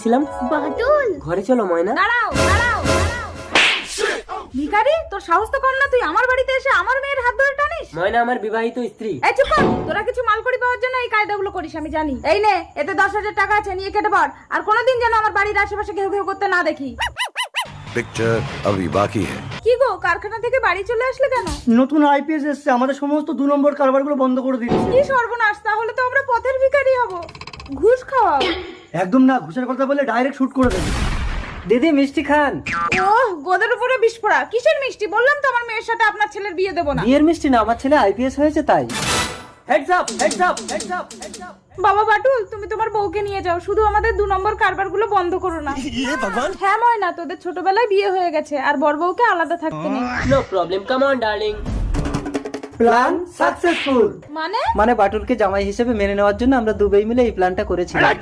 বলছিলাম বাটুল ঘরে চলো ময়না। দাঁড়াও দাঁড়াও ভিখারি, তোর সাহস তো কম না, তুই আমার বাড়িতে এসে আমার মেয়ের হাত ধরে টানিস। ময়না আমার বিবাহিত স্ত্রী। এই চুপ কর, তোরা কিছু মালকড়ি পাওয়ার জন্য এই কায়দাগুলো করিস আমি জানি। এই নে, এতে 10,000 টাকা আছে, নিয়ে কেটে পড়। আর কোনোদিন যেন আমার বাড়ির আশেপাশে ঘেউ ঘেউ করতে না দেখি। पिक्चर अभी बाकी है। কি গো, কারখানা থেকে বাড়ি চলে আসলে কেন? নতুন আইপিএস এসছে, আমাদের সমস্ত 2 নম্বর কারবারগুলো বন্ধ করে দিচ্ছে। কি সর্বনাশ, তাহলে তো আমরা পথের ভিখারি হব। ঘুষ খাওয়াও। একদম না, ঘুষের কথা বলে ডাইরেক্ট শুট করে দেবে। দিদি মিষ্টি খান। ওহ, গোদের উপরে বিস্ফোরা। কিসের মিষ্টি? বললাম তো আমার মেয়ের সাথে আপনার ছেলের বিয়ে দেবো না। বিয়ের মিষ্টি না, আমার ছেলে আইপিএস হয়েছে তাই। Heads up heads up heads up heads up. বাবা বাটুল, তুমি তোমার বউকে নিয়ে যাও, শুধু আমাদের 2 নম্বর কারবারগুলো বন্ধ করো না। হ্যাঁ ময়না, তোদের ছোটবেলায় বিয়ে হয়ে গেছে, আর বড় বউকে আলাদা থাকতে নেই। No problem, come on darling. Plan successful. মানে মানে বাটুলকে জামাই হিসেবে মেনে নেওয়ার জন্য আমরা দুবেই মিলে এই প্ল্যানটা করেছিলাম।